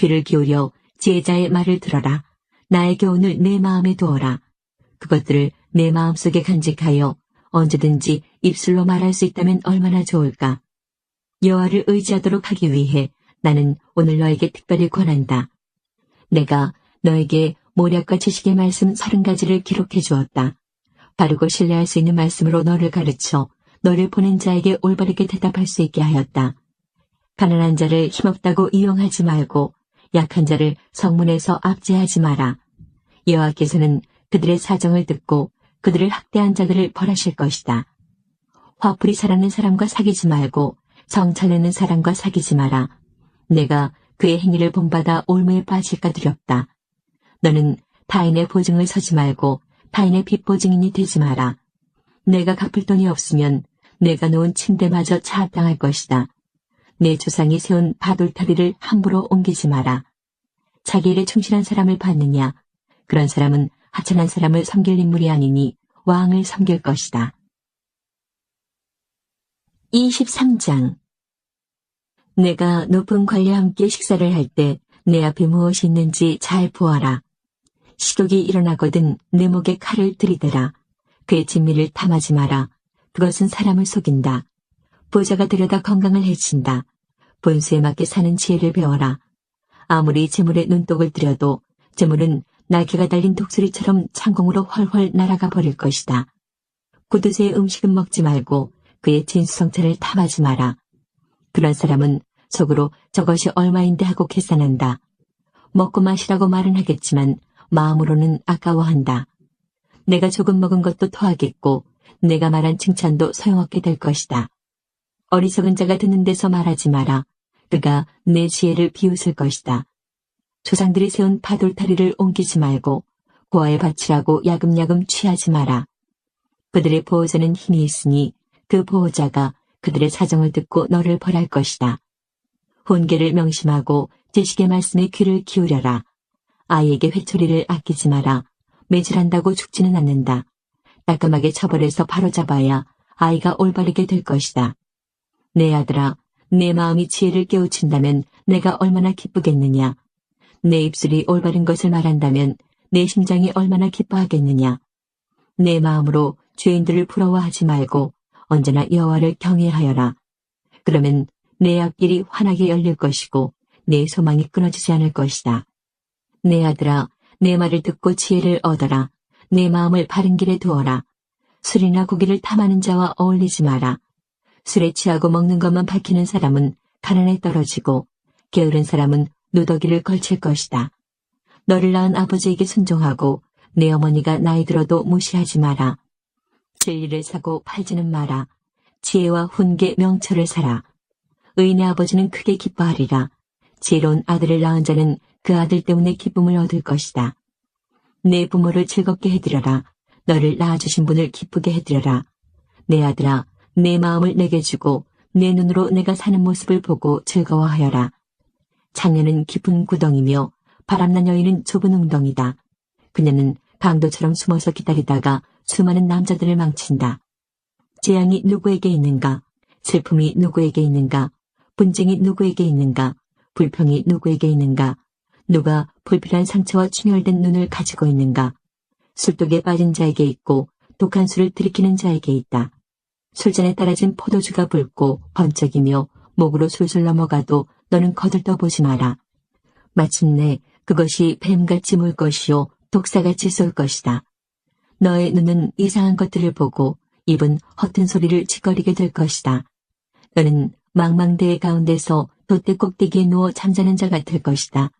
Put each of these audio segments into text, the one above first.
귀를 기울여 제자의 말을 들어라. 나의 교훈을 내 마음에 두어라. 그것들을 내 마음속에 간직하여 언제든지 입술로 말할 수 있다면 얼마나 좋을까. 여호와를 의지하도록 하기 위해 나는 오늘 너에게 특별히 권한다. 내가 너에게 모략과 지식의 말씀 30가지를 기록해 주었다. 바르고 신뢰할 수 있는 말씀으로 너를 가르쳐 너를 보낸 자에게 올바르게 대답할 수 있게 하였다. 가난한 자를 힘없다고 이용하지 말고 약한 자를 성문에서 압제하지 마라. 여호와께서는 그들의 사정을 듣고 그들을 학대한 자들을 벌하실 것이다. 화풀이 잘하는 사람과 사귀지 말고 성찰 내는 사람과 사귀지 마라. 내가 그의 행위를 본받아 올무에 빠질까 두렵다. 너는 타인의 보증을 서지 말고 타인의 빚보증인이 되지 마라. 내가 갚을 돈이 없으면 내가 놓은 침대마저 차압당할 것이다. 내 조상이 세운 바돌타리를 함부로 옮기지 마라. 자기 일에 충실한 사람을 받느냐? 그런 사람은 하찮은 사람을 섬길 인물이 아니니 왕을 섬길 것이다. 23장. 내가 높은 관리와 함께 식사를 할 때 내 앞에 무엇이 있는지 잘 보아라. 식욕이 일어나거든 내 목에 칼을 들이대라. 그의 진미를 탐하지 마라. 그것은 사람을 속인다. 부자가 들여다 건강을 해친다. 본수에 맞게 사는 지혜를 배워라. 아무리 재물에 눈독을 들여도 재물은 날개가 달린 독수리처럼 창공으로 훨훨 날아가 버릴 것이다. 구두쇠의 음식은 먹지 말고 그의 진수성찬을 탐하지 마라. 그런 사람은 속으로 저것이 얼마인데 하고 계산한다. 먹고 마시라고 말은 하겠지만 마음으로는 아까워한다. 내가 조금 먹은 것도 토하겠고 내가 말한 칭찬도 소용없게 될 것이다. 어리석은 자가 듣는 데서 말하지 마라. 그가 내 지혜를 비웃을 것이다. 조상들이 세운 파돌타리를 옮기지 말고 고아의 밭이라고 야금야금 취하지 마라. 그들의 보호자는 힘이 있으니 그 보호자가 그들의 사정을 듣고 너를 벌할 것이다. 훈계를 명심하고 지식의 말씀에 귀를 기울여라. 아이에게 회초리를 아끼지 마라. 매질한다고 죽지는 않는다. 따끔하게 처벌해서 바로잡아야 아이가 올바르게 될 것이다. 내 아들아, 내 마음이 지혜를 깨우친다면 내가 얼마나 기쁘겠느냐. 내 입술이 올바른 것을 말한다면 내 심장이 얼마나 기뻐하겠느냐. 내 마음으로 죄인들을 부러워하지 말고 언제나 여호와를 경외하여라. 그러면 내 앞길이 환하게 열릴 것이고 내 소망이 끊어지지 않을 것이다. 내 아들아, 내 말을 듣고 지혜를 얻어라. 내 마음을 바른 길에 두어라. 술이나 고기를 탐하는 자와 어울리지 마라. 술에 취하고 먹는 것만 밝히는 사람은 가난에 떨어지고 게으른 사람은 누더기를 걸칠 것이다. 너를 낳은 아버지에게 순종하고 내 어머니가 나이 들어도 무시하지 마라. 진리를 사고 팔지는 마라. 지혜와 훈계 명철을 사라. 의인의 아버지는 크게 기뻐하리라. 지혜로운 아들을 낳은 자는 그 아들 때문에 기쁨을 얻을 것이다. 내 부모를 즐겁게 해드려라. 너를 낳아주신 분을 기쁘게 해드려라. 내 아들아, 내 마음을 내게 주고 내 눈으로 내가 사는 모습을 보고 즐거워하여라. 장녀는 깊은 구덩이며 바람난 여인은 좁은 웅덩이다. 그녀는 강도처럼 숨어서 기다리다가 수많은 남자들을 망친다. 재앙이 누구에게 있는가? 슬픔이 누구에게 있는가? 분쟁이 누구에게 있는가? 불평이 누구에게 있는가? 누가 불필요한 상처와 충혈된 눈을 가지고 있는가? 술독에 빠진 자에게 있고 독한 술을 들이키는 자에게 있다. 술잔에 따라진 포도주가 붉고 번쩍이며 목으로 술술 넘어가도 너는 거들떠보지 마라. 마침내 그것이 뱀같이 물 것이요 독사같이 쏠 것이다. 너의 눈은 이상한 것들을 보고 입은 허튼 소리를 짓거리게 될 것이다. 너는 망망대해 가운데서 돛대 꼭대기에 누워 잠자는 자 같을 것이다.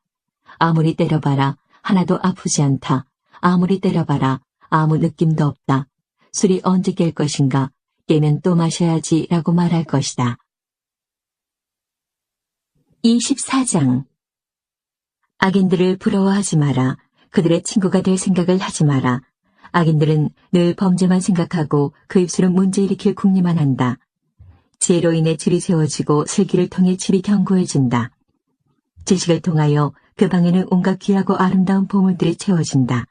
아무리 때려봐라 하나도 아프지 않다. 아무리 때려봐라 아무 느낌도 없다. 술이 언제 깰 것인가? 깨면 또 마셔야지 라고 말할 것이다. 24장. 악인들을 부러워하지 마라. 그들의 친구가 될 생각을 하지 마라. 악인들은 늘 범죄만 생각하고 그 입술은 문제 일으킬 궁리만 한다. 지혜로 인해 질이 세워지고 슬기를 통해 집이 견고해진다. 지식을 통하여 그 방에는 온갖 귀하고 아름다운 보물들이 채워진다.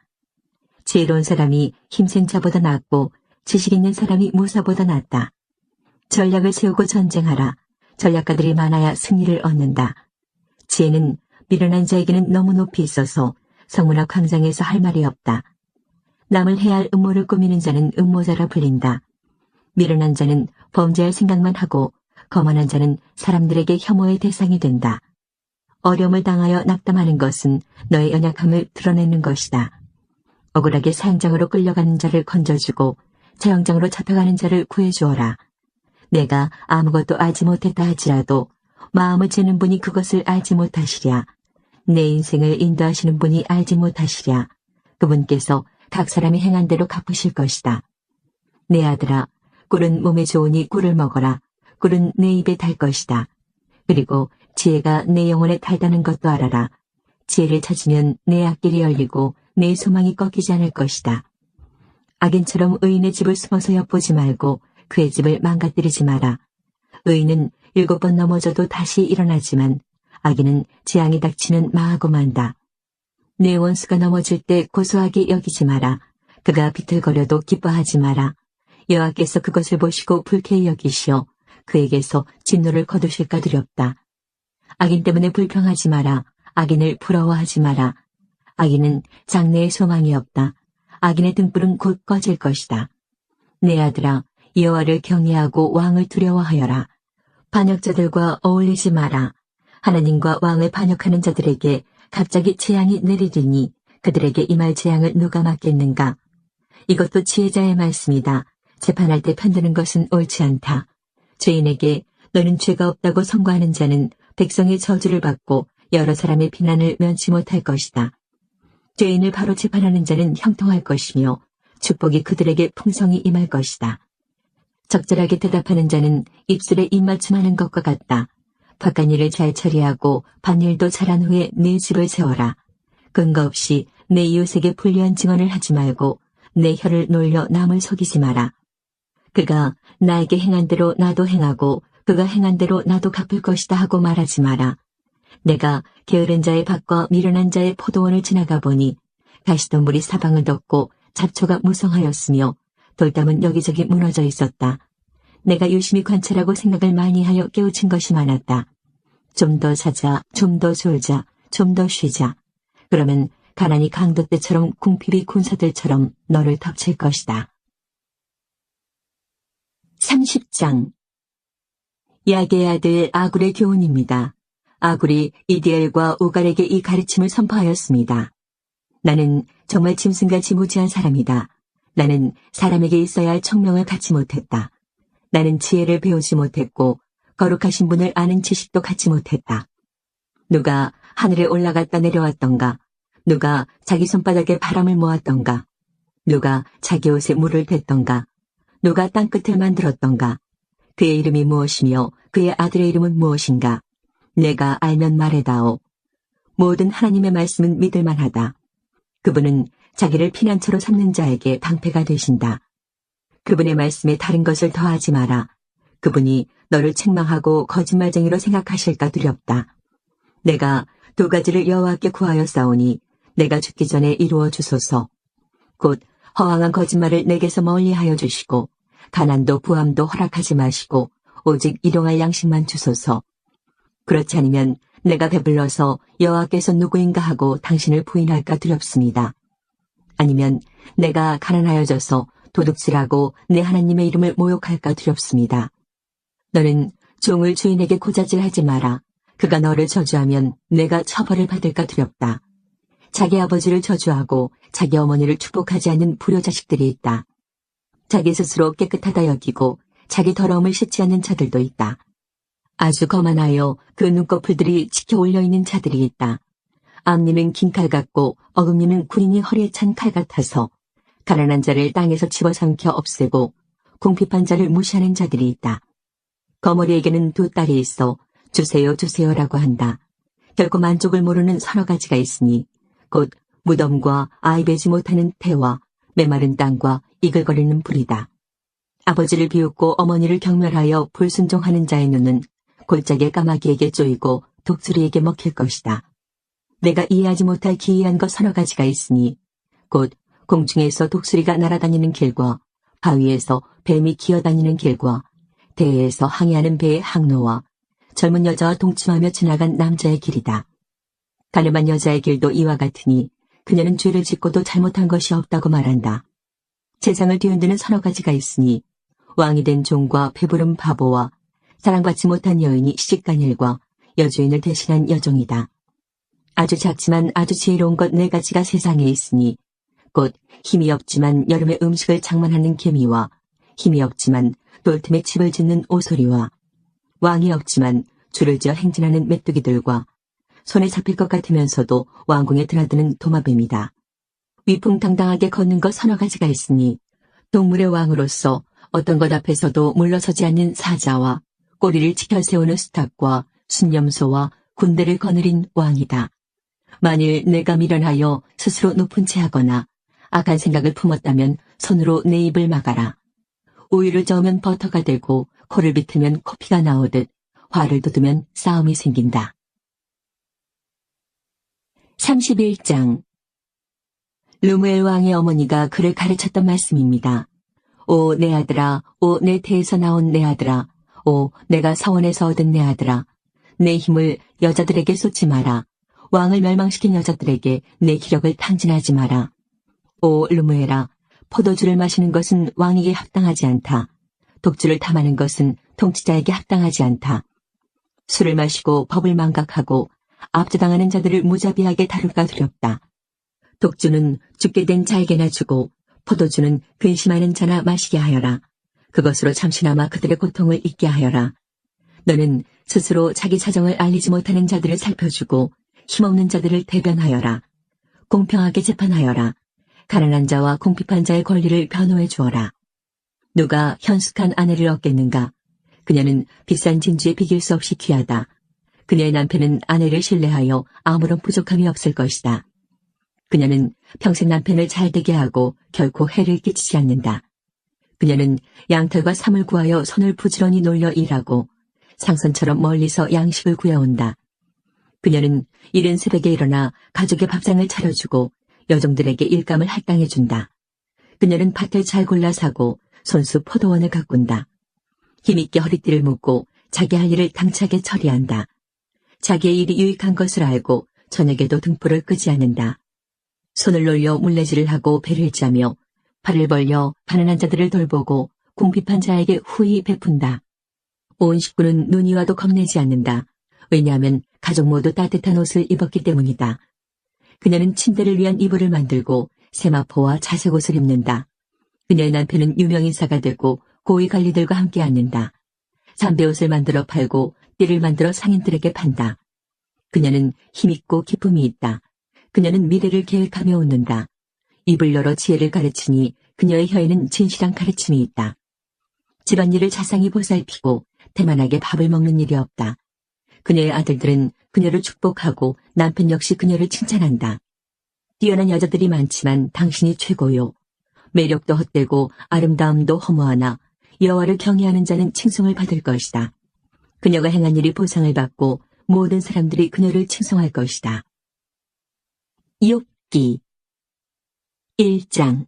지혜로운 사람이 힘센 자보다 낫고 지식 있는 사람이 무사보다 낫다. 전략을 세우고 전쟁하라. 전략가들이 많아야 승리를 얻는다. 지혜는 미련한 자에게는 너무 높이 있어서 성문학 광장에서 할 말이 없다. 남을 해야 할 음모를 꾸미는 자는 음모자라 불린다. 미련한 자는 범죄할 생각만 하고 거만한 자는 사람들에게 혐오의 대상이 된다. 어려움을 당하여 낙담하는 것은 너의 연약함을 드러내는 것이다. 억울하게 사형장으로 끌려가는 자를 건져주고 처형장으로 잡혀가는 자를 구해주어라. 내가 아무것도 알지 못했다 할지라도 마음을 재는 분이 그것을 알지 못하시랴. 내 인생을 인도하시는 분이 알지 못하시랴. 그분께서 각 사람이 행한 대로 갚으실 것이다. 내 아들아, 꿀은 몸에 좋으니 꿀을 먹어라. 꿀은 내 입에 달 것이다. 그리고 지혜가 내 영혼에 달다는 것도 알아라. 지혜를 찾으면 내 앞길이 열리고 내 소망이 꺾이지 않을 것이다. 악인처럼 의인의 집을 숨어서 엿보지 말고 그의 집을 망가뜨리지 마라. 의인은 7번 넘어져도 다시 일어나지만 악인은 재앙이 닥치면 망하고 만다. 내 원수가 넘어질 때 고소하게 여기지 마라. 그가 비틀거려도 기뻐하지 마라. 여호와께서 그것을 보시고 불쾌히 여기시어 그에게서 진노를 거두실까 두렵다. 악인 때문에 불평하지 마라. 악인을 부러워하지 마라. 악인은 장래에 소망이 없다. 악인의 등불은 곧 꺼질 것이다. 내 아들아, 여호와를 경외하고 왕을 두려워하여라. 반역자들과 어울리지 마라. 하나님과 왕을 반역하는 자들에게 갑자기 재앙이 내리리니 그들에게 임할 재앙을 누가 막겠는가. 이것도 지혜자의 말씀이다. 재판할 때 편드는 것은 옳지 않다. 죄인에게 너는 죄가 없다고 선고하는 자는 백성의 저주를 받고 여러 사람의 비난을 면치 못할 것이다. 죄인을 바로 재판하는 자는 형통할 것이며 축복이 그들에게 풍성히 임할 것이다. 적절하게 대답하는 자는 입술에 입맞춤하는 것과 같다. 바깥일을 잘 처리하고 밭일도 잘한 후에 내 집을 세워라. 근거 없이 내 이웃에게 불리한 증언을 하지 말고 내 혀를 놀려 남을 속이지 마라. 그가 나에게 행한 대로 나도 행하고 그가 행한 대로 나도 갚을 것이다 하고 말하지 마라. 내가 게으른 자의 밭과 미련한 자의 포도원을 지나가 보니 가시덤불이 사방을 덮고 잡초가 무성하였으며 돌담은 여기저기 무너져 있었다. 내가 유심히 관찰하고 생각을 많이 하여 깨우친 것이 많았다. 좀 더 자자, 좀 더 졸자, 좀 더 쉬자. 그러면 가난이 강도 때처럼 궁핍이 군사들처럼 너를 덮칠 것이다. 30장 야게의 아들 아굴의 교훈입니다. 아굴이 이디엘과 우갈에게 이 가르침을 선포하였습니다. 나는 정말 짐승같이 무지한 사람이다. 나는 사람에게 있어야 할 청명을 갖지 못했다. 나는 지혜를 배우지 못했고 거룩하신 분을 아는 지식도 갖지 못했다. 누가 하늘에 올라갔다 내려왔던가? 누가 자기 손바닥에 바람을 모았던가? 누가 자기 옷에 물을 댔던가? 누가 땅끝을 만들었던가? 그의 이름이 무엇이며 그의 아들의 이름은 무엇인가? 내가 알면 말해다오. 모든 하나님의 말씀은 믿을만하다. 그분은 자기를 피난처로 삼는 자에게 방패가 되신다. 그분의 말씀에 다른 것을 더하지 마라. 그분이 너를 책망하고 거짓말쟁이로 생각하실까 두렵다. 내가 2가지를 여호와께 구하였사오니 내가 죽기 전에 이루어 주소서. 곧 허황한 거짓말을 내게서 멀리하여 주시고 가난도 부함도 허락하지 마시고 오직 일용할 양식만 주소서. 그렇지 않으면 내가 배불러서 여호와께서 누구인가 하고 당신을 부인할까 두렵습니다. 아니면 내가 가난하여져서 도둑질하고 내 하나님의 이름을 모욕할까 두렵습니다. 너는 종을 주인에게 고자질하지 마라. 그가 너를 저주하면 내가 처벌을 받을까 두렵다. 자기 아버지를 저주하고 자기 어머니를 축복하지 않는 불효자식들이 있다. 자기 스스로 깨끗하다 여기고 자기 더러움을 씻지 않는 자들도 있다. 아주 거만하여 그 눈꺼풀들이 치켜 올려있는 자들이 있다. 앞니는 긴 칼 같고 어금니는 군인이 허리에 찬 칼 같아서 가난한 자를 땅에서 집어삼켜 없애고 궁핍한 자를 무시하는 자들이 있다. 거머리에게는 2딸이 있어 주세요 주세요라고 한다. 결코 만족을 모르는 서너 가지가 있으니 곧 무덤과 아이 베지 못하는 태와 메마른 땅과 이글거리는 불이다. 아버지를 비웃고 어머니를 경멸하여 불순종하는 자의 눈은 골짜기의 까마귀에게 쪼이고 독수리에게 먹힐 것이다. 내가 이해하지 못할 기이한 것 서너 가지가 있으니 곧 공중에서 독수리가 날아다니는 길과 바위에서 뱀이 기어다니는 길과 대해에서 항해하는 배의 항로와 젊은 여자와 동침하며 지나간 남자의 길이다. 가늠한 여자의 길도 이와 같으니 그녀는 죄를 짓고도 잘못한 것이 없다고 말한다. 세상을 뒤흔드는 서너 가지가 있으니 왕이 된 종과 배부른 바보와 사랑받지 못한 여인이 시집간 일과 여주인을 대신한 여종이다. 아주 작지만 아주 지혜로운 것 네 가지가 세상에 있으니 곧 힘이 없지만 여름에 음식을 장만하는 개미와 힘이 없지만 돌틈에 집을 짓는 오소리와 왕이 없지만 줄을 지어 행진하는 메뚜기들과 손에 잡힐 것 같으면서도 왕궁에 드나드는 도마뱀이다. 위풍당당하게 걷는 것 서너 가지가 있으니 동물의 왕으로서 어떤 것 앞에서도 물러서지 않는 사자와 꼬리를 지켜세우는 수탉과 순념소와 군대를 거느린 왕이다. 만일 내가 미련하여 스스로 높은 채 하거나 악한 생각을 품었다면 손으로 내 입을 막아라. 우유를 저으면 버터가 되고 코를 비틀면 코피가 나오듯 화를 돋우면 싸움이 생긴다. 31장 르무엘 왕의 어머니가 그를 가르쳤던 말씀입니다. 오 내 아들아, 오 내 태에서 나온 내 아들아, 오 내가 사원에서 얻은 내 아들아, 내 힘을 여자들에게 쏟지 마라. 왕을 멸망시킨 여자들에게 내 기력을 탕진하지 마라. 오 르무엘아, 포도주를 마시는 것은 왕에게 합당하지 않다. 독주를 탐하는 것은 통치자에게 합당하지 않다. 술을 마시고 법을 망각하고 압제당하는 자들을 무자비하게 다룰까 두렵다. 독주는 죽게 된 자에게나 주고 포도주는 근심하는 자나 마시게 하여라. 그것으로 잠시나마 그들의 고통을 잊게 하여라. 너는 스스로 자기 사정을 알리지 못하는 자들을 살펴주고 힘없는 자들을 대변하여라. 공평하게 재판하여라. 가난한 자와 궁핍한 자의 권리를 변호해 주어라. 누가 현숙한 아내를 얻겠는가? 그녀는 비싼 진주에 비길 수 없이 귀하다. 그녀의 남편은 아내를 신뢰하여 아무런 부족함이 없을 것이다. 그녀는 평생 남편을 잘되게 하고 결코 해를 끼치지 않는다. 그녀는 양털과 삼을 구하여 손을 부지런히 놀려 일하고 상선처럼 멀리서 양식을 구해온다. 그녀는 이른 새벽에 일어나 가족의 밥상을 차려주고 여종들에게 일감을 할당해준다. 그녀는 밭을 잘 골라 사고 손수 포도원을 가꾼다. 힘있게 허리띠를 묶고 자기 할 일을 당차게 처리한다. 자기의 일이 유익한 것을 알고 저녁에도 등불을 끄지 않는다. 손을 놀려 물레질을 하고 배를 짜며 팔을 벌려 가난한 자들을 돌보고 궁핍한 자에게 후히 베푼다. 온 식구는 눈이 와도 겁내지 않는다. 왜냐하면 가족 모두 따뜻한 옷을 입었기 때문이다. 그녀는 침대를 위한 이불을 만들고 세마포와 자색 옷을 입는다. 그녀의 남편은 유명인사가 되고 고위 관리들과 함께 앉는다. 담배옷을 만들어 팔고 띠를 만들어 상인들에게 판다. 그녀는 힘있고 기쁨이 있다. 그녀는 미래를 계획하며 웃는다. 입을 열어 지혜를 가르치니 그녀의 혀에는 진실한 가르침이 있다. 집안일을 자상히 보살피고 태만하게 밥을 먹는 일이 없다. 그녀의 아들들은 그녀를 축복하고 남편 역시 그녀를 칭찬한다. 뛰어난 여자들이 많지만 당신이 최고요. 매력도 헛되고 아름다움도 허무하나 여호와를 경외하는 자는 칭송을 받을 것이다. 그녀가 행한 일이 보상을 받고 모든 사람들이 그녀를 칭송할 것이다. 욥기 1장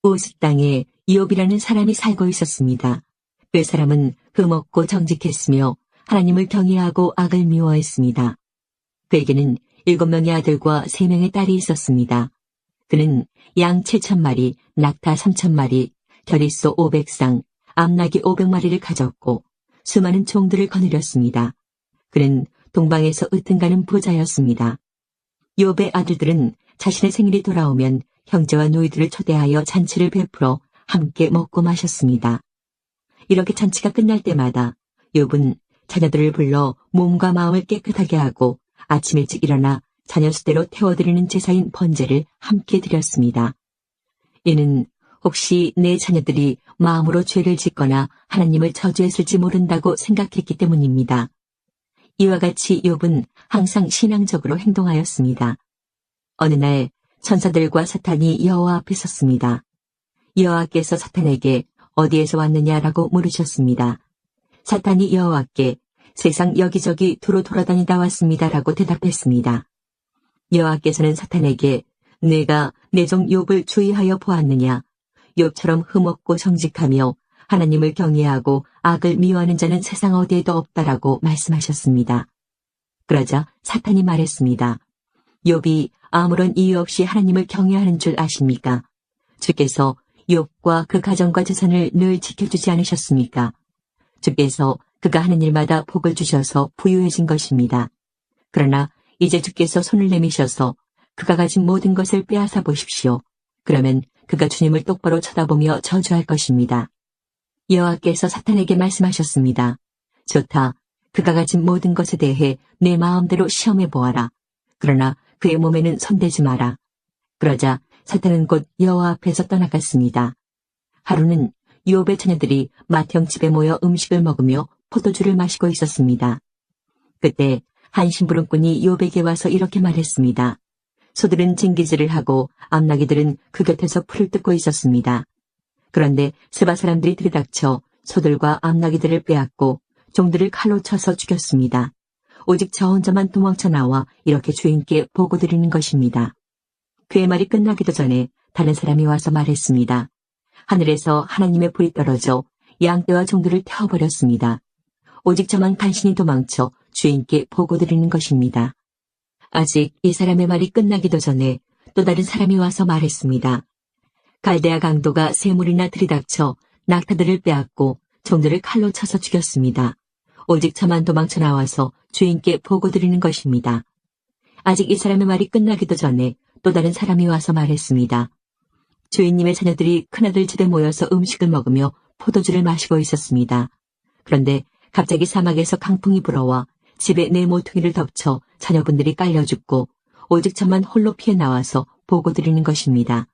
우스 땅에 이욥이라는 사람이 살고 있었습니다. 그 사람은 흠없고 정직했으며 하나님을 경외하고 악을 미워했습니다. 그에게는 7명의 아들과 3명의 딸이 있었습니다. 그는 양 7,000마리, 낙타 3,000마리, 겨릿소 500쌍, 암나귀 500마리를 가졌고 수많은 종들을 거느렸습니다. 그는 동방에서 으뜸가는 부자였습니다. 욥의 아들들은 자신의 생일이 돌아오면 형제와 노이들을 초대하여 잔치를 베풀어 함께 먹고 마셨습니다. 이렇게 잔치가 끝날 때마다 욥은 자녀들을 불러 몸과 마음을 깨끗하게 하고 아침 일찍 일어나 자녀 수대로 태워드리는 제사인 번제를 함께 드렸습니다. 이는 혹시 내 자녀들이 마음으로 죄를 짓거나 하나님을 저주했을지 모른다고 생각했기 때문입니다. 이와 같이 욥은 항상 신앙적으로 행동하였습니다. 어느 날 천사들과 사탄이 여호와 앞에 섰습니다. 여호와께서 사탄에게 어디에서 왔느냐라고 물으셨습니다. 사탄이 여호와께 세상 여기저기 두루 돌아다니다 왔습니다라고 대답했습니다. 여호와께서는 사탄에게 내가 내 종 욥을 주의하여 보았느냐? 욥처럼 흠없고 정직하며 하나님을 경외하고 악을 미워하는 자는 세상 어디에도 없다라고 말씀하셨습니다. 그러자 사탄이 말했습니다. 욥이 아무런 이유 없이 하나님을 경외하는 줄 아십니까? 주께서 욥과 그 가정과 재산을 늘 지켜주지 않으셨습니까? 주께서 그가 하는 일마다 복을 주셔서 부유해진 것입니다. 그러나 이제 주께서 손을 내미셔서 그가 가진 모든 것을 빼앗아 보십시오. 그러면 그가 주님을 똑바로 쳐다보며 저주할 것입니다. 여호와께서 사탄에게 말씀하셨습니다. 좋다. 그가 가진 모든 것에 대해 내 마음대로 시험해 보아라. 그러나 그의 몸에는 손대지 마라. 그러자 사탄은 곧 여호와 앞에서 떠나갔습니다. 하루는 욥의 처녀들이 맏형 집에 모여 음식을 먹으며 포도주를 마시고 있었습니다. 그때 한 심부름꾼이 욥에게 와서 이렇게 말했습니다. 소들은 징기질을 하고 암나기들은 그 곁에서 풀을 뜯고 있었습니다. 그런데 스바 사람들이 들이닥쳐 소들과 암나기들을 빼앗고 종들을 칼로 쳐서 죽였습니다. 오직 저 혼자만 도망쳐 나와 이렇게 주인께 보고드리는 것입니다. 그의 말이 끝나기도 전에 다른 사람이 와서 말했습니다. 하늘에서 하나님의 불이 떨어져 양떼와 종들을 태워버렸습니다. 오직 저만 간신히 도망쳐 주인께 보고드리는 것입니다. 아직 이 사람의 말이 끝나기도 전에 또 다른 사람이 와서 말했습니다. 갈대아 강도가 쇠물이나 들이닥쳐 낙타들을 빼앗고 종들을 칼로 쳐서 죽였습니다. 오직 저만 도망쳐 나와서 주인께 보고드리는 것입니다. 아직 이 사람의 말이 끝나기도 전에 또 다른 사람이 와서 말했습니다. 주인님의 자녀들이 큰아들 집에 모여서 음식을 먹으며 포도주를 마시고 있었습니다. 그런데 갑자기 사막에서 강풍이 불어와 집에 내 모퉁이를 덮쳐 자녀분들이 깔려 죽고 오직 저만 홀로 피해 나와서 보고드리는 것입니다.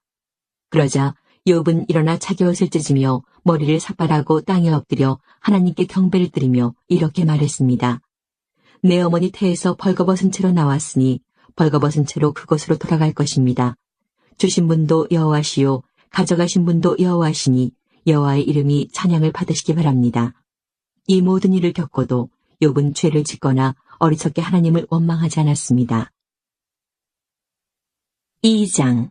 그러자 욥은 일어나 자기 옷을 찢으며 머리를 삭발하고 땅에 엎드려 하나님께 경배를 드리며 이렇게 말했습니다. 내 어머니 태에서 벌거벗은 채로 나왔으니 벌거벗은 채로 그곳으로 돌아갈 것입니다. 주신 분도 여호와시요 가져가신 분도 여호와시니 여호와의 이름이 찬양을 받으시기 바랍니다. 이 모든 일을 겪고도 욥은 죄를 짓거나 어리석게 하나님을 원망하지 않았습니다. 2장.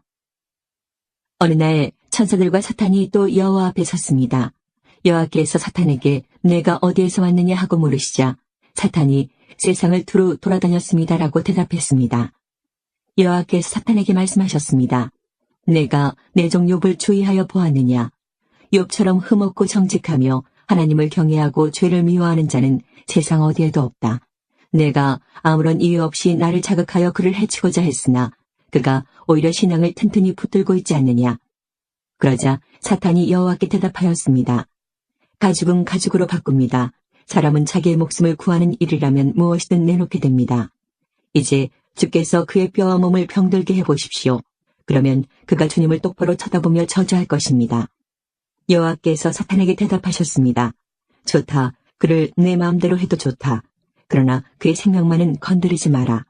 어느 날 천사들과 사탄이 또 여호와 앞에 섰습니다. 여호와께서 사탄에게 내가 어디에서 왔느냐 하고 물으시자 사탄이 세상을 두루 돌아다녔습니다라고 대답했습니다. 여호와께서 사탄에게 말씀하셨습니다. 내가 내 종 욥을 주의하여 보았느냐. 욥처럼 흠없고 정직하며 하나님을 경외하고 죄를 미워하는 자는 세상 어디에도 없다. 내가 아무런 이유 없이 나를 자극하여 그를 해치고자 했으나 그가 오히려 신앙을 튼튼히 붙들고 있지 않느냐. 그러자 사탄이 여호와께 대답하였습니다. 가죽은 가죽으로 바꿉니다. 사람은 자기의 목숨을 구하는 일이라면 무엇이든 내놓게 됩니다. 이제 주께서 그의 뼈와 몸을 병들게 해보십시오. 그러면 그가 주님을 똑바로 쳐다보며 저주할 것입니다. 여호와께서 사탄에게 대답하셨습니다. 좋다. 그를 내 마음대로 해도 좋다. 그러나 그의 생명만은 건드리지 마라.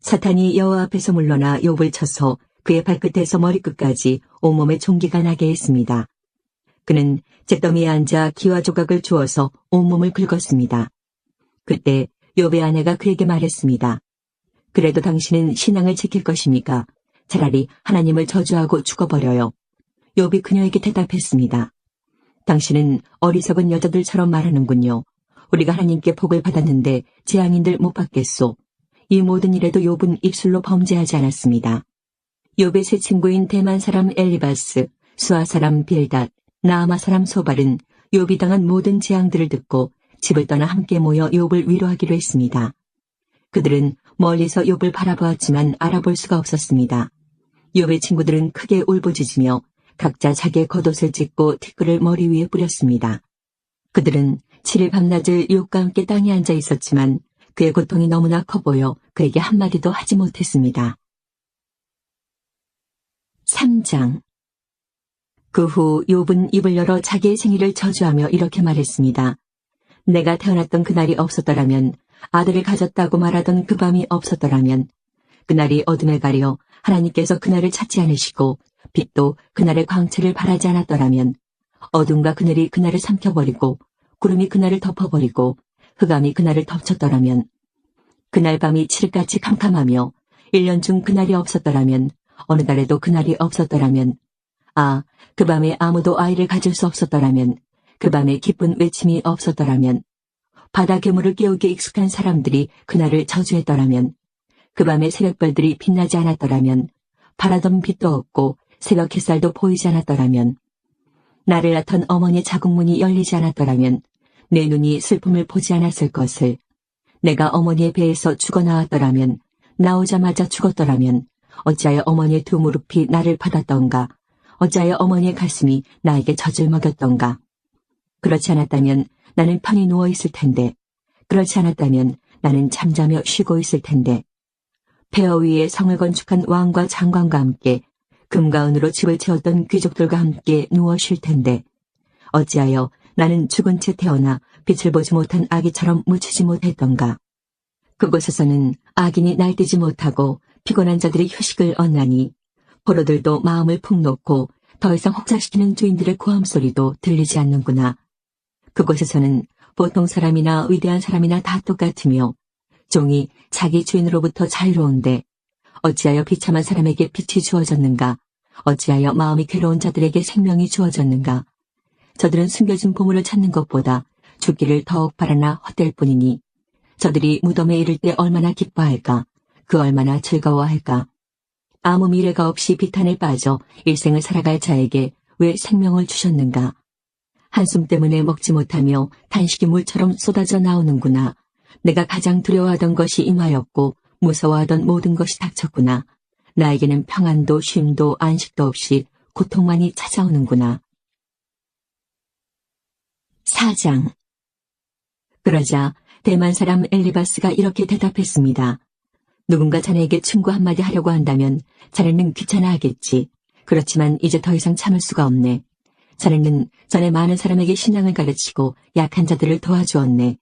사탄이 여호와 앞에서 물러나 욥을 쳐서 그의 발끝에서 머리끝까지 온몸에 종기가 나게 했습니다. 그는 잿더미에 앉아 기와 조각을 주어서 온몸을 긁었습니다. 그때 욥의 아내가 그에게 말했습니다. 그래도 당신은 신앙을 지킬 것입니까? 차라리 하나님을 저주하고 죽어버려요. 욥이 그녀에게 대답했습니다. 당신은 어리석은 여자들처럼 말하는군요. 우리가 하나님께 복을 받았는데 재앙인들 못 받겠소. 이 모든 일에도 욥은 입술로 범죄하지 않았습니다. 욥의 세 친구인 대만 사람 엘리바스, 수아 사람 빌닷, 나아마 사람 소발은 욥이 당한 모든 재앙들을 듣고 집을 떠나 함께 모여 욥을 위로하기로 했습니다. 그들은 멀리서 욥을 바라보았지만 알아볼 수가 없었습니다. 욥의 친구들은 크게 울부짖으며 각자 자기의 겉옷을 찢고 티끌을 머리 위에 뿌렸습니다. 그들은 7일 밤낮을 욥과 함께 땅에 앉아 있었지만 그의 고통이 너무나 커 보여 그에게 한마디도 하지 못했습니다. 3장. 그 후 욥은 입을 열어 자기의 생일을 저주하며 이렇게 말했습니다. 내가 태어났던 그날이 없었더라면, 아들을 가졌다고 말하던 그 밤이 없었더라면, 그날이 어둠에 가려 하나님께서 그날을 찾지 않으시고 빛도 그날의 광채를 바라지 않았더라면, 어둠과 그늘이 그날을 삼켜버리고 구름이 그날을 덮어버리고 흑암이 그날을 덮쳤더라면, 그날 밤이 칠흑같이 캄캄하며 1년 중 그날이 없었더라면, 어느 달에도 그날이 없었더라면, 그 밤에 아무도 아이를 가질 수 없었더라면, 그 밤에 기쁜 외침이 없었더라면, 바다 괴물을 깨우기에 익숙한 사람들이 그날을 저주했더라면, 그 밤에 새벽별들이 빛나지 않았더라면, 바라던 빛도 없고 새벽 햇살도 보이지 않았더라면, 나를 낳던 어머니의 자궁문이 열리지 않았더라면 내 눈이 슬픔을 보지 않았을 것을, 내가 어머니의 배에서 죽어나왔더라면, 나오자마자 죽었더라면 어찌하여 어머니의 두 무릎이 나를 받았던가, 어찌하여 어머니의 가슴이 나에게 젖을 먹였던가. 그렇지 않았다면 나는 편히 누워있을 텐데, 그렇지 않았다면 나는 잠자며 쉬고 있을 텐데, 폐허 위에 성을 건축한 왕과 장관과 함께 금과 은으로 집을 채웠던 귀족들과 함께 누워 쉴 텐데, 어찌하여 나는 죽은 채 태어나 빛을 보지 못한 아기처럼 묻히지 못했던가. 그곳에서는 악인이 날뛰지 못하고 피곤한 자들이 휴식을 얻나니, 포로들도 마음을 푹 놓고 더 이상 혹사시키는 주인들의 고함 소리도 들리지 않는구나. 그곳에서는 보통 사람이나 위대한 사람이나 다 똑같으며 종이 자기 주인으로부터 자유로운데, 어찌하여 비참한 사람에게 빛이 주어졌는가? 어찌하여 마음이 괴로운 자들에게 생명이 주어졌는가? 저들은 숨겨진 보물을 찾는 것보다 죽기를 더욱 바라나 헛될 뿐이니, 저들이 무덤에 이를 때 얼마나 기뻐할까? 그 얼마나 즐거워할까? 아무 미래가 없이 비탄에 빠져 일생을 살아갈 자에게 왜 생명을 주셨는가? 한숨 때문에 먹지 못하며 단식이 물처럼 쏟아져 나오는구나. 내가 가장 두려워하던 것이 임하였고 무서워하던 모든 것이 닥쳤구나. 나에게는 평안도 쉼도 안식도 없이 고통만이 찾아오는구나. 4장. 그러자 대만 사람 엘리바스가 이렇게 대답했습니다. 누군가 자네에게 충고 한마디 하려고 한다면 자네는 귀찮아하겠지. 그렇지만 이제 더 이상 참을 수가 없네. 자네는 전에 많은 사람에게 신앙을 가르치고 약한 자들을 도와주었네.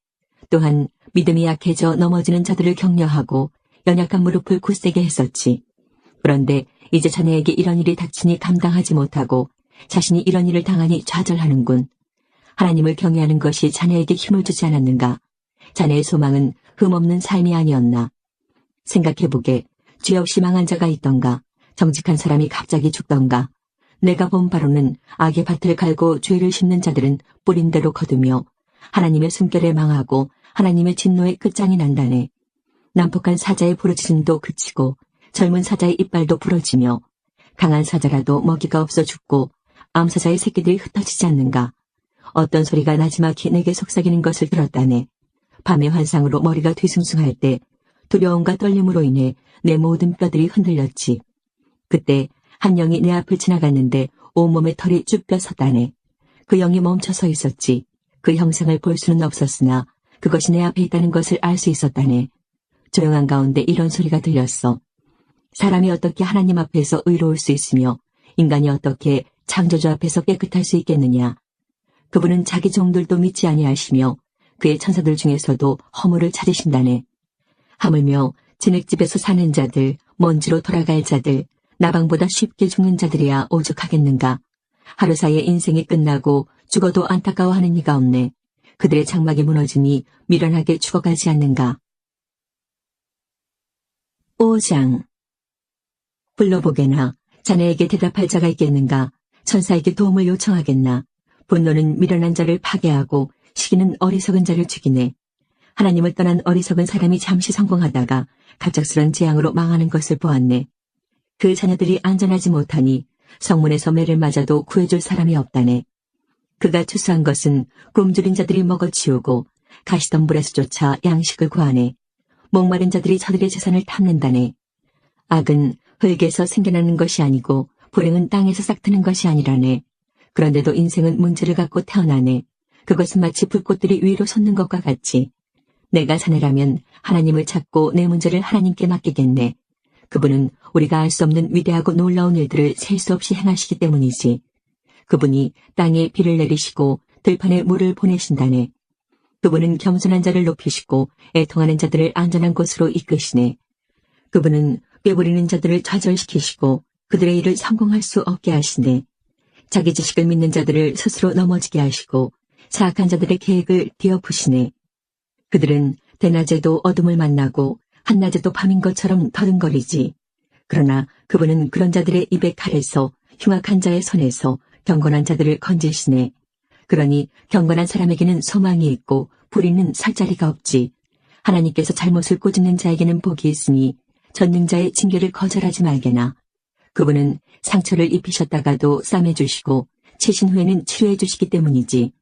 또한 믿음이 약해져 넘어지는 자들을 격려하고 연약한 무릎을 굳세게 했었지. 그런데 이제 자네에게 이런 일이 닥치니 감당하지 못하고 자신이 이런 일을 당하니 좌절하는군. 하나님을 경외하는 것이 자네에게 힘을 주지 않았는가? 자네의 소망은 흠없는 삶이 아니었나? 생각해보게. 죄 없이 망한 자가 있던가? 정직한 사람이 갑자기 죽던가? 내가 본 바로는 악의 밭을 갈고 죄를 심는 자들은 뿌린 대로 거두며 하나님의 숨결에 망하고 하나님의 진노의 끝장이 난다네. 난폭한 사자의 부르짖음도 그치고 젊은 사자의 이빨도 부러지며 강한 사자라도 먹이가 없어 죽고 암사자의 새끼들이 흩어지지 않는가? 어떤 소리가 나지막히 내게 속삭이는 것을 들었다네. 밤의 환상으로 머리가 뒤숭숭할 때 두려움과 떨림으로 인해 내 모든 뼈들이 흔들렸지. 그때 한 영이 내 앞을 지나갔는데 온몸에 털이 쭉 펴섰다네. 그 영이 멈춰 서 있었지. 그 형상을 볼 수는 없었으나 그것이 내 앞에 있다는 것을 알 수 있었다네. 조용한 가운데 이런 소리가 들렸어. 사람이 어떻게 하나님 앞에서 의로울 수 있으며 인간이 어떻게 창조주 앞에서 깨끗할 수 있겠느냐. 그분은 자기 종들도 믿지 아니하시며 그의 천사들 중에서도 허물을 찾으신다네. 하물며 진흙집에서 사는 자들, 먼지로 돌아갈 자들, 나방보다 쉽게 죽는 자들이야 오죽하겠는가. 하루 사이에 인생이 끝나고 죽어도 안타까워하는 이가 없네. 그들의 장막이 무너지니 미련하게 죽어가지 않는가. 5장. 불러보게나. 자네에게 대답할 자가 있겠는가. 천사에게 도움을 요청하겠나. 분노는 미련한 자를 파괴하고 시기는 어리석은 자를 죽이네. 하나님을 떠난 어리석은 사람이 잠시 성공하다가 갑작스런 재앙으로 망하는 것을 보았네. 그 자녀들이 안전하지 못하니 성문에서 매를 맞아도 구해줄 사람이 없다네. 그가 추수한 것은 굶주린 자들이 먹어치우고 가시던 불에서조차 양식을 구하네. 목마른 자들이 저들의 재산을 탐낸다네. 악은 흙에서 생겨나는 것이 아니고 불행은 땅에서 싹트는 것이 아니라네. 그런데도 인생은 문제를 갖고 태어나네. 그것은 마치 불꽃들이 위로 솟는 것과 같이. 내가 자네라면 하나님을 찾고 내 문제를 하나님께 맡기겠네. 그분은 우리가 알 수 없는 위대하고 놀라운 일들을 셀 수 없이 행하시기 때문이지. 그분이 땅에 비를 내리시고 들판에 물을 보내신다네. 그분은 겸손한 자를 높이시고 애통하는 자들을 안전한 곳으로 이끄시네. 그분은 꾀부리는 자들을 좌절시키시고 그들의 일을 성공할 수 없게 하시네. 자기 지식을 믿는 자들을 스스로 넘어지게 하시고 사악한 자들의 계획을 뒤엎으시네. 그들은 대낮에도 어둠을 만나고 한낮에도 밤인 것처럼 더듬거리지. 그러나 그분은 그런 자들의 입의 칼에서 흉악한 자의 손에서 경건한 자들을 건지시네. 그러니 경건한 사람에게는 소망이 있고 불의는 설 자리가 없지. 하나님께서 잘못을 꼬집는 자에게는 복이 있으니 전능자의 징계를 거절하지 말게나. 그분은 상처를 입히셨다가도 싸매주시고 치신 후에는 치료해 주시기 때문이지.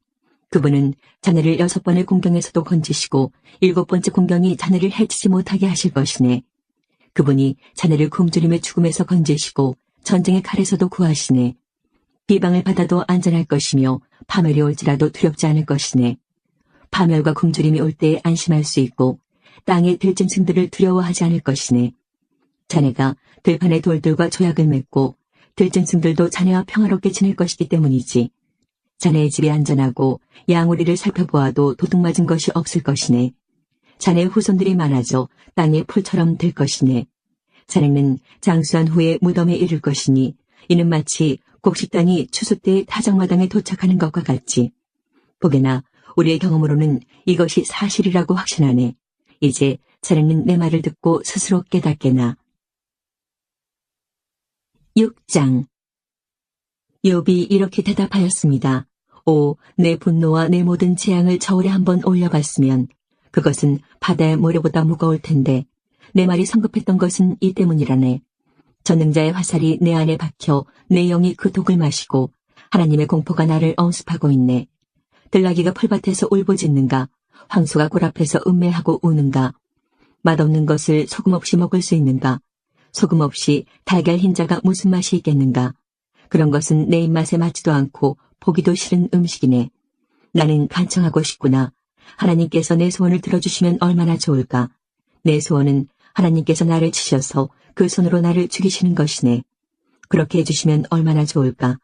그분은 자네를 6번의 공경에서도 건지시고 7번째 공경이 자네를 해치지 못하게 하실 것이네. 그분이 자네를 굶주림의 죽음에서 건지시고 전쟁의 칼에서도 구하시네. 비방을 받아도 안전할 것이며 파멸이 올지라도 두렵지 않을 것이네. 파멸과 굶주림이 올 때에 안심할 수 있고 땅의 들짐승들을 두려워하지 않을 것이네. 자네가 들판의 돌들과 조약을 맺고 들짐승들도 자네와 평화롭게 지낼 것이기 때문이지. 자네의 집이 안전하고 양우리를 살펴보아도 도둑맞은 것이 없을 것이네. 자네의 후손들이 많아져 땅의 풀처럼 될 것이네. 자네는 장수한 후에 무덤에 이를 것이니 이는 마치 곡식단이 추수 때 타작마당에 도착하는 것과 같지. 보게나 우리의 경험으로는 이것이 사실이라고 확신하네. 이제 자네는 내 말을 듣고 스스로 깨닫게나. 6장. 욥이 이렇게 대답하였습니다. 오, 내 분노와 내 모든 재앙을 저울에 한번 올려봤으면 그것은 바다의 모래보다 무거울 텐데 내 말이 성급했던 것은 이 때문이라네. 전능자의 화살이 내 안에 박혀 내 영이 그 독을 마시고 하나님의 공포가 나를 엄습하고 있네. 들나귀가 풀밭에서 울부짖는가? 황소가 골 앞에서 음매하고 우는가? 맛없는 것을 소금 없이 먹을 수 있는가? 소금 없이 달걀 흰자가 무슨 맛이 있겠는가? 그런 것은 내 입맛에 맞지도 않고 보기도 싫은 음식이네. 나는 간청하고 싶구나. 하나님께서 내 소원을 들어주시면 얼마나 좋을까? 내 소원은 하나님께서 나를 치셔서 그 손으로 나를 죽이시는 것이네. 그렇게 해주시면 얼마나 좋을까?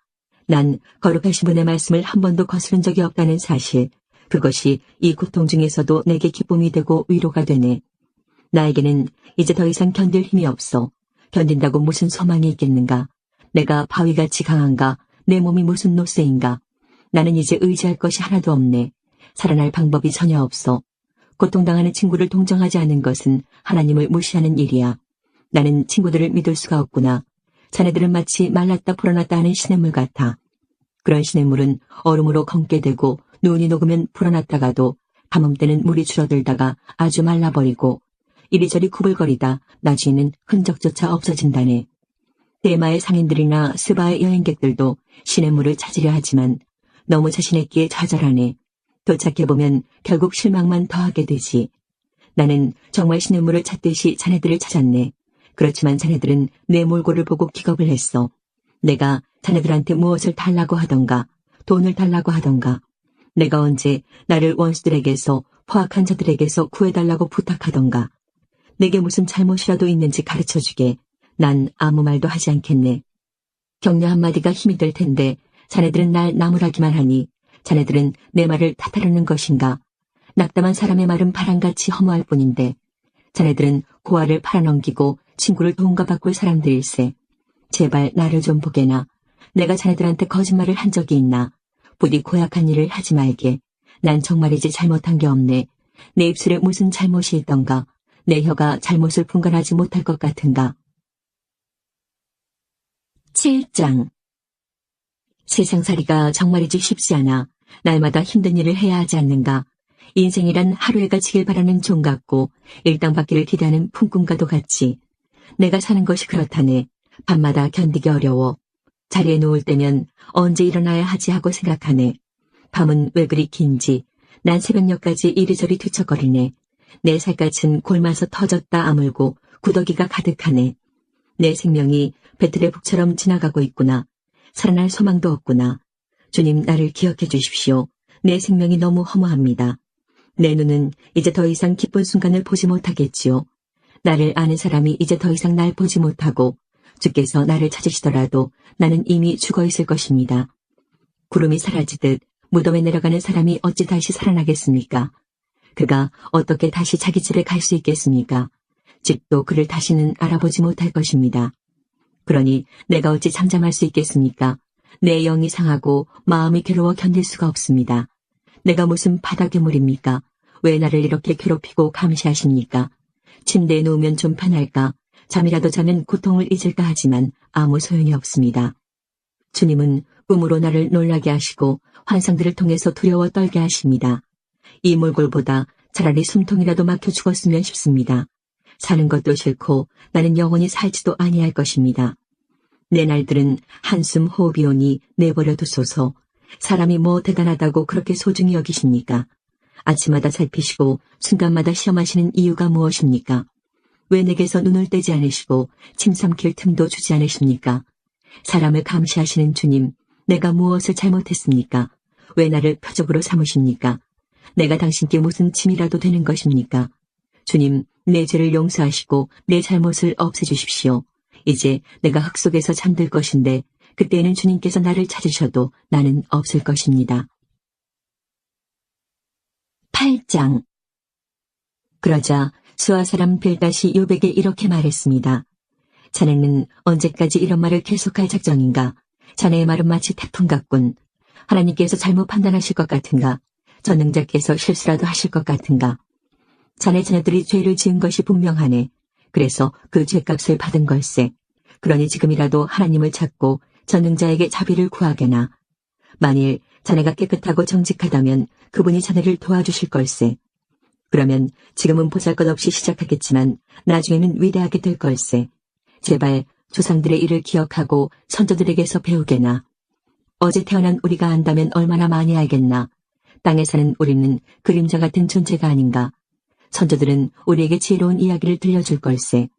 난 거룩하신 분의 말씀을 한 번도 거스른 적이 없다는 사실, 그것이 이 고통 중에서도 내게 기쁨이 되고 위로가 되네. 나에게는 이제 더 이상 견딜 힘이 없어. 견딘다고 무슨 소망이 있겠는가? 내가 바위같이 강한가? 내 몸이 무슨 노쇠인가? 나는 이제 의지할 것이 하나도 없네. 살아날 방법이 전혀 없어. 고통당하는 친구를 동정하지 않는 것은 하나님을 무시하는 일이야. 나는 친구들을 믿을 수가 없구나. 자네들은 마치 말랐다 불어났다 하는 시냇물 같아. 그런 시냇물은 얼음으로 검게 되고 눈이 녹으면 불어났다가도 가뭄 때는 물이 줄어들다가 아주 말라버리고 이리저리 구불거리다 나중에는 흔적조차 없어진다네. 대마의 상인들이나 스바의 여행객들도 시냇물을 찾으려 하지만 너무 자신있기에 좌절하네. 도착해보면 결국 실망만 더하게 되지. 나는 정말 시냇물을 찾듯이 자네들을 찾았네. 그렇지만 자네들은 내 몰골을 보고 기겁을 했어. 내가 자네들한테 무엇을 달라고 하던가, 돈을 달라고 하던가, 내가 언제 나를 원수들에게서, 포악한 자들에게서 구해달라고 부탁하던가, 내게 무슨 잘못이라도 있는지 가르쳐주게. 난 아무 말도 하지 않겠네. 격려 한마디가 힘이 될 텐데 자네들은 날 나무라기만 하니 자네들은 내 말을 탓하려는 것인가? 낙담한 사람의 말은 바람같이 허무할 뿐인데 자네들은 고아를 팔아넘기고 친구를 도움과 바꿀 사람들일세. 제발 나를 좀 보게나. 내가 자네들한테 거짓말을 한 적이 있나? 부디 고약한 일을 하지 말게. 난 정말이지 잘못한 게 없네. 내 입술에 무슨 잘못이 있던가? 내 혀가 잘못을 분간하지 못할 것 같은가? 7장. 세상살이가 정말이지 쉽지 않아. 날마다 힘든 일을 해야 하지 않는가? 인생이란 하루해가 지길 바라는 종 같고 일당받기를 기대하는 품꾼과도 같이. 내가 사는 것이 그렇다네. 밤마다 견디기 어려워. 자리에 누울 때면 언제 일어나야 하지 하고 생각하네. 밤은 왜 그리 긴지. 난 새벽녘까지 이리저리 뒤척거리네. 내 살갗은 골마서 터졌다 아물고 구더기가 가득하네. 내 생명이 배틀의 북처럼 지나가고 있구나. 살아날 소망도 없구나. 주님, 나를 기억해 주십시오. 내 생명이 너무 허무합니다. 내 눈은 이제 더 이상 기쁜 순간을 보지 못하겠지요. 나를 아는 사람이 이제 더 이상 날 보지 못하고 주께서 나를 찾으시더라도 나는 이미 죽어 있을 것입니다. 구름이 사라지듯 무덤에 내려가는 사람이 어찌 다시 살아나겠습니까? 그가 어떻게 다시 자기 집에 갈 수 있겠습니까? 집도 그를 다시는 알아보지 못할 것입니다. 그러니 내가 어찌 잠잠할 수 있겠습니까? 내 영이 상하고 마음이 괴로워 견딜 수가 없습니다. 내가 무슨 바다괴물입니까? 왜 나를 이렇게 괴롭히고 감시하십니까? 침대에 누우면 좀 편할까? 잠이라도 자면 고통을 잊을까 하지만 아무 소용이 없습니다. 주님은 꿈으로 나를 놀라게 하시고 환상들을 통해서 두려워 떨게 하십니다. 이 몰골보다 차라리 숨통이라도 막혀 죽었으면 싶습니다. 사는 것도 싫고 나는 영원히 살지도 아니할 것입니다. 내 날들은 한숨 호흡이 오니 내버려 두소서. 사람이 뭐 대단하다고 그렇게 소중히 여기십니까? 아침마다 살피시고 순간마다 시험하시는 이유가 무엇입니까? 왜 내게서 눈을 떼지 않으시고 침 삼킬 틈도 주지 않으십니까? 사람을 감시하시는 주님, 내가 무엇을 잘못했습니까? 왜 나를 표적으로 삼으십니까? 내가 당신께 무슨 짐이라도 되는 것입니까? 주님, 내 죄를 용서하시고 내 잘못을 없애주십시오. 이제 내가 흙 속에서 잠들 것인데 그때에는 주님께서 나를 찾으셔도 나는 없을 것입니다. 8장. 그러자 수아 사람 빌닷이 욥에게 이렇게 말했습니다. 자네는 언제까지 이런 말을 계속할 작정인가? 자네의 말은 마치 태풍 같군. 하나님께서 잘못 판단하실 것 같은가? 전능자께서 실수라도 하실 것 같은가? 자네 자녀들이 죄를 지은 것이 분명하네. 그래서 그 죄값을 받은 걸세. 그러니 지금이라도 하나님을 찾고 전능자에게 자비를 구하게나. 만일 자네가 깨끗하고 정직하다면 그분이 자네를 도와주실 걸세. 그러면 지금은 보잘것없이 시작하겠지만 나중에는 위대하게 될 걸세. 제발 조상들의 일을 기억하고 선조들에게서 배우게나. 어제 태어난 우리가 안다면 얼마나 많이 알겠나. 땅에 사는 우리는 그림자 같은 존재가 아닌가. 선조들은 우리에게 지혜로운 이야기를 들려줄 걸세.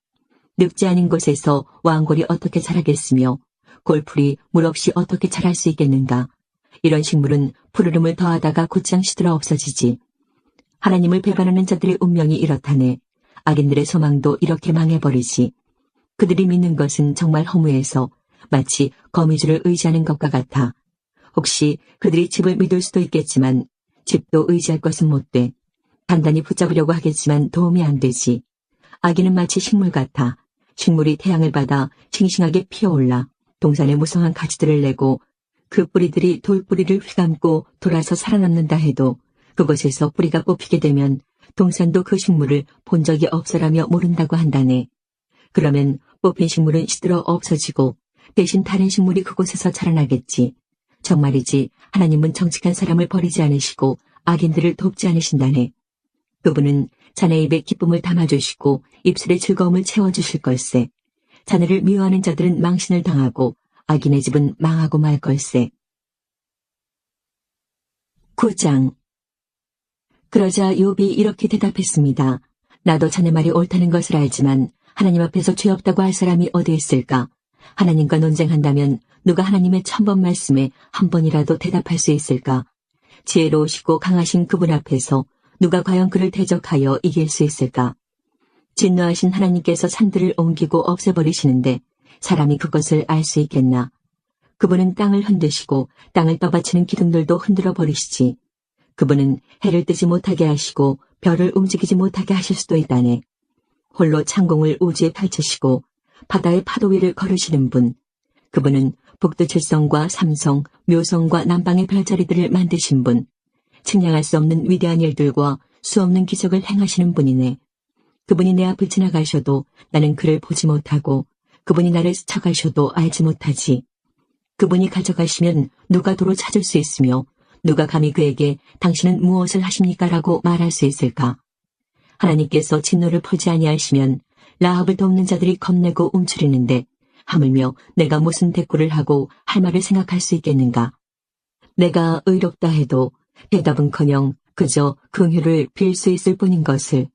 늙지 않은 곳에서 왕골이 어떻게 자라겠으며 골풀이 물 없이 어떻게 자랄 수 있겠는가. 이런 식물은 푸르름을 더하다가 곧장 시들어 없어지지. 하나님을 배반하는 자들의 운명이 이렇다네. 악인들의 소망도 이렇게 망해버리지. 그들이 믿는 것은 정말 허무해서 마치 거미줄을 의지하는 것과 같아. 혹시 그들이 집을 믿을 수도 있겠지만 집도 의지할 것은 못 돼. 단단히 붙잡으려고 하겠지만 도움이 안 되지. 아기는 마치 식물 같아. 식물이 태양을 받아 싱싱하게 피어올라 동산에 무성한 가지들을 내고 그 뿌리들이 돌뿌리를 휘감고 돌아서 살아남는다 해도 그곳에서 뿌리가 뽑히게 되면 동산도 그 식물을 본 적이 없어라며 모른다고 한다네. 그러면 뽑힌 식물은 시들어 없어지고 대신 다른 식물이 그곳에서 자라나겠지. 정말이지 하나님은 정직한 사람을 버리지 않으시고 악인들을 돕지 않으신다네. 그분은 자네 입에 기쁨을 담아주시고 입술에 즐거움을 채워주실 걸세. 자네를 미워하는 자들은 망신을 당하고 악인의 집은 망하고 말 걸세. 9장. 그러자 욥이 이렇게 대답했습니다. 나도 자네 말이 옳다는 것을 알지만 하나님 앞에서 죄 없다고 할 사람이 어디 있을까? 하나님과 논쟁한다면 누가 하나님의 1000번 말씀에 한 번이라도 대답할 수 있을까? 지혜로우시고 강하신 그분 앞에서 누가 과연 그를 대적하여 이길 수 있을까? 진노하신 하나님께서 산들을 옮기고 없애버리시는데 사람이 그것을 알 수 있겠나? 그분은 땅을 흔드시고 땅을 떠받치는 기둥들도 흔들어 버리시지. 그분은 해를 뜨지 못하게 하시고 별을 움직이지 못하게 하실 수도 있다네. 홀로 창공을 우주에 펼치시고 바다의 파도 위를 걸으시는 분. 그분은 북두칠성과 삼성, 묘성과 남방의 별자리들을 만드신 분. 측량할 수 없는 위대한 일들과 수없는 기적을 행하시는 분이네. 그분이 내 앞을 지나가셔도 나는 그를 보지 못하고 그분이 나를 스쳐가셔도 알지 못하지. 그분이 가져가시면 누가 도로 찾을 수 있으며 누가 감히 그에게 당신은 무엇을 하십니까? 라고 말할 수 있을까? 하나님께서 진노를 풀지 아니하시면 라합을 돕는 자들이 겁내고 움츠리는데 하물며 내가 무슨 대꾸를 하고 할 말을 생각할 수 있겠는가? 내가 의롭다 해도 대답은커녕 그저 긍휼을 빌 수 있을 뿐인 것을.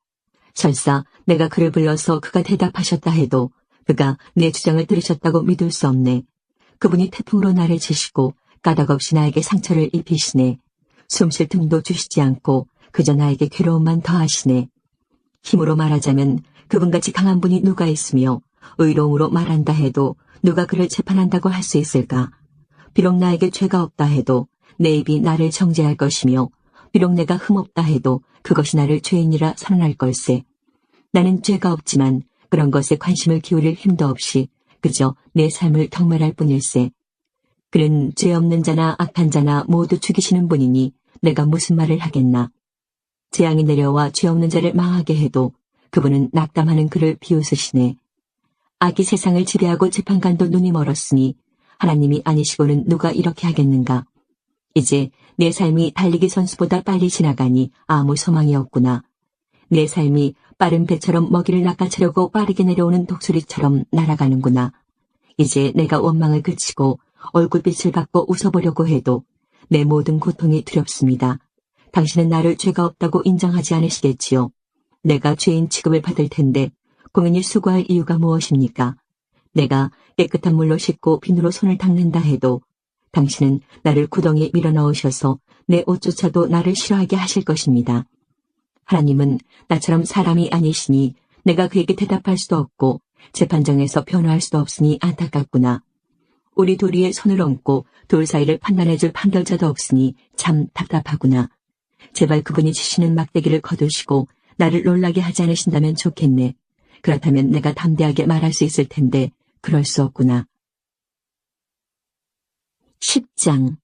설사 내가 그를 불러서 그가 대답하셨다 해도 그가 내 주장을 들으셨다고 믿을 수 없네. 그분이 태풍으로 나를 치시고 까닭없이 나에게 상처를 입히시네. 숨쉴 틈도 주시지 않고 그저 나에게 괴로움만 더하시네. 힘으로 말하자면 그분같이 강한 분이 누가 있으며 의로움으로 말한다 해도 누가 그를 재판한다고 할 수 있을까? 비록 나에게 죄가 없다 해도 내 입이 나를 정죄할 것이며 비록 내가 흠없다 해도 그것이 나를 죄인이라 선언할 걸세. 나는 죄가 없지만 그런 것에 관심을 기울일 힘도 없이 그저 내 삶을 경멸할 뿐일세. 그는 죄 없는 자나 악한 자나 모두 죽이시는 분이니 내가 무슨 말을 하겠나. 재앙이 내려와 죄 없는 자를 망하게 해도 그분은 낙담하는 그를 비웃으시네. 악이 세상을 지배하고 재판관도 눈이 멀었으니 하나님이 아니시고는 누가 이렇게 하겠는가. 이제 내 삶이 달리기 선수보다 빨리 지나가니 아무 소망이 없구나. 내 삶이 빠른 배처럼 먹이를 낚아채려고 빠르게 내려오는 독수리처럼 날아가는구나. 이제 내가 원망을 그치고 얼굴빛을 받고 웃어보려고 해도 내 모든 고통이 두렵습니다. 당신은 나를 죄가 없다고 인정하지 않으시겠지요. 내가 죄인 취급을 받을 텐데 공연히 수고할 이유가 무엇입니까? 내가 깨끗한 물로 씻고 비누로 손을 닦는다 해도 당신은 나를 구덩이에 밀어넣으셔서 내 옷조차도 나를 싫어하게 하실 것입니다. 하나님은 나처럼 사람이 아니시니 내가 그에게 대답할 수도 없고 재판정에서 변호할 수도 없으니 안타깝구나. 우리 도리에 손을 얹고 돌 사이를 판단해줄 판결자도 없으니 참 답답하구나. 제발 그분이 치시는 막대기를 거두시고 나를 놀라게 하지 않으신다면 좋겠네. 그렇다면 내가 담대하게 말할 수 있을 텐데 그럴 수 없구나. 10장.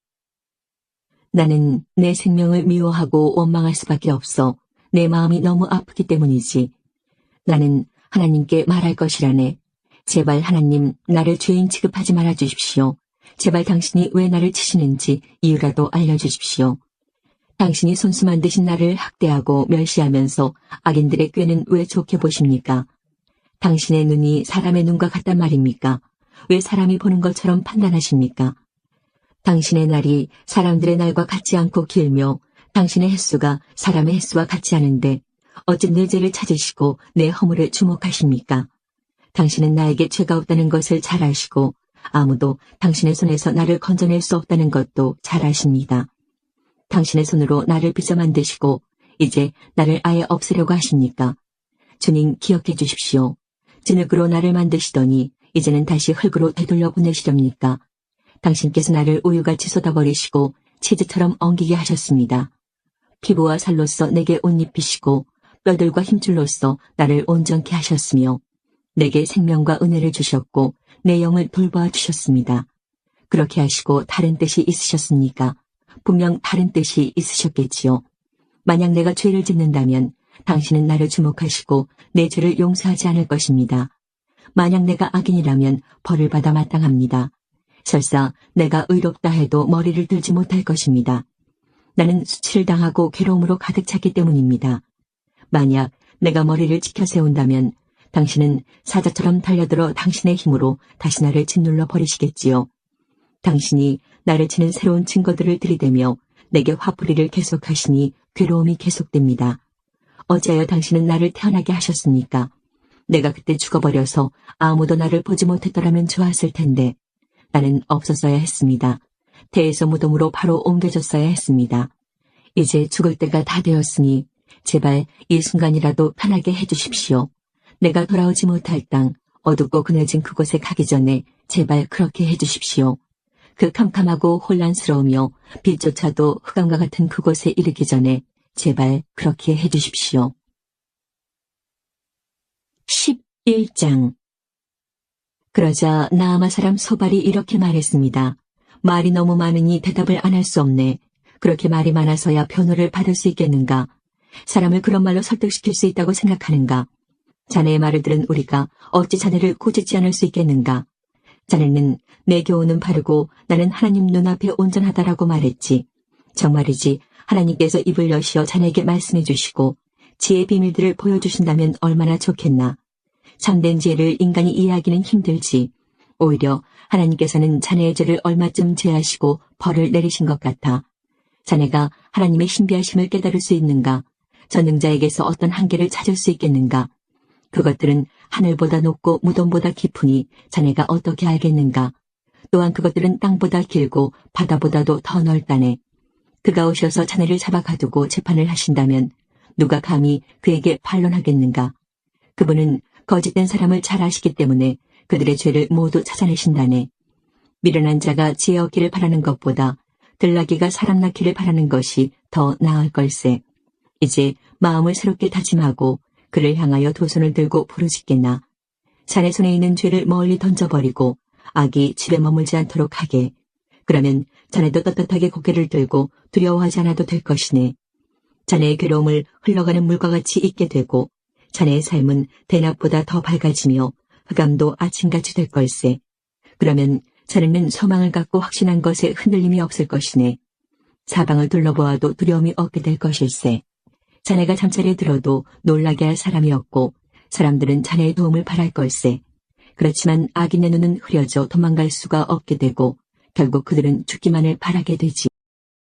나는 내 생명을 미워하고 원망할 수밖에 없어. 내 마음이 너무 아프기 때문이지. 나는 하나님께 말할 것이라네. 제발 하나님, 나를 죄인 취급하지 말아 주십시오. 제발 당신이 왜 나를 치시는지 이유라도 알려주십시오. 당신이 손수 만드신 나를 학대하고 멸시하면서 악인들의 꾀는 왜 좋게 보십니까? 당신의 눈이 사람의 눈과 같단 말입니까? 왜 사람이 보는 것처럼 판단하십니까? 당신의 날이 사람들의 날과 같지 않고 길며 당신의 횟수가 사람의 횟수와 같지 않은데 어찌 내 죄를 찾으시고 내 허물을 주목하십니까? 당신은 나에게 죄가 없다는 것을 잘 아시고 아무도 당신의 손에서 나를 건져낼 수 없다는 것도 잘 아십니다. 당신의 손으로 나를 빚어 만드시고 이제 나를 아예 없애려고 하십니까? 주님 기억해 주십시오. 진흙으로 나를 만드시더니 이제는 다시 흙으로 되돌려 보내시렵니까? 당신께서 나를 우유같이 쏟아버리시고 치즈처럼 엉기게 하셨습니다. 피부와 살로서 내게 옷 입히시고 뼈들과 힘줄로서 나를 온전케 하셨으며 내게 생명과 은혜를 주셨고 내 영을 돌보아 주셨습니다. 그렇게 하시고 다른 뜻이 있으셨습니까? 분명 다른 뜻이 있으셨겠지요. 만약 내가 죄를 짓는다면 당신은 나를 주목하시고 내 죄를 용서하지 않을 것입니다. 만약 내가 악인이라면 벌을 받아 마땅합니다. 설사 내가 의롭다 해도 머리를 들지 못할 것입니다. 나는 수치를 당하고 괴로움으로 가득 찼기 때문입니다. 만약 내가 머리를 지켜 세운다면 당신은 사자처럼 달려들어 당신의 힘으로 다시 나를 짓눌러 버리시겠지요. 당신이 나를 치는 새로운 증거들을 들이대며 내게 화풀이를 계속하시니 괴로움이 계속됩니다. 어찌하여 당신은 나를 태어나게 하셨습니까? 내가 그때 죽어버려서 아무도 나를 보지 못했더라면 좋았을 텐데 나는 없었어야 했습니다. 태에서 무덤으로 바로 옮겨졌어야 했습니다. 이제 죽을 때가 다 되었으니 제발 이 순간이라도 편하게 해주십시오. 내가 돌아오지 못할 땅, 어둡고 그늘진 그곳에 가기 전에 제발 그렇게 해주십시오. 그 캄캄하고 혼란스러우며 빛조차도 흑암과 같은 그곳에 이르기 전에 제발 그렇게 해주십시오. 11장. 그러자 나아마 사람 소발이 이렇게 말했습니다. 말이 너무 많으니 대답을 안 할 수 없네. 그렇게 말이 많아서야 변호를 받을 수 있겠는가? 사람을 그런 말로 설득시킬 수 있다고 생각하는가? 자네의 말을 들은 우리가 어찌 자네를 꾸짖지 않을 수 있겠는가? 자네는 내 교훈은 바르고 나는 하나님 눈앞에 온전하다라고 말했지. 정말이지 하나님께서 입을 여시어 자네에게 말씀해 주시고 지혜의 비밀들을 보여주신다면 얼마나 좋겠나. 참된 지혜를 인간이 이해하기는 힘들지. 오히려 하나님께서는 자네의 죄를 얼마쯤 제하시고 벌을 내리신 것 같아. 자네가 하나님의 신비하심을 깨달을 수 있는가? 전능자에게서 어떤 한계를 찾을 수 있겠는가? 그것들은 하늘보다 높고 무덤보다 깊으니 자네가 어떻게 알겠는가? 또한 그것들은 땅보다 길고 바다보다도 더 넓다네. 그가 오셔서 자네를 잡아 가두고 재판을 하신다면 누가 감히 그에게 반론하겠는가? 그분은 거짓된 사람을 잘 아시기 때문에 그들의 죄를 모두 찾아내신다네. 미련한 자가 지혜 얻기를 바라는 것보다 들나귀가 사람 낳기를 바라는 것이 더 나을 걸세. 이제 마음을 새롭게 다짐하고 그를 향하여 두 손을 들고 부르짖겠나. 자네 손에 있는 죄를 멀리 던져버리고 악이 집에 머물지 않도록 하게. 그러면 자네도 떳떳하게 고개를 들고 두려워하지 않아도 될 것이네. 자네의 괴로움을 흘러가는 물과 같이 잊게 되고 자네의 삶은 대낮보다 더 밝아지며 흑암도 아침같이 될 걸세. 그러면 자네는 소망을 갖고 확신한 것에 흔들림이 없을 것이네. 사방을 둘러보아도 두려움이 없게 될 것일세. 자네가 잠자리에 들어도 놀라게 할 사람이 없고 사람들은 자네의 도움을 바랄 걸세. 그렇지만 악인의 눈은 흐려져 도망갈 수가 없게 되고 결국 그들은 죽기만을 바라게 되지.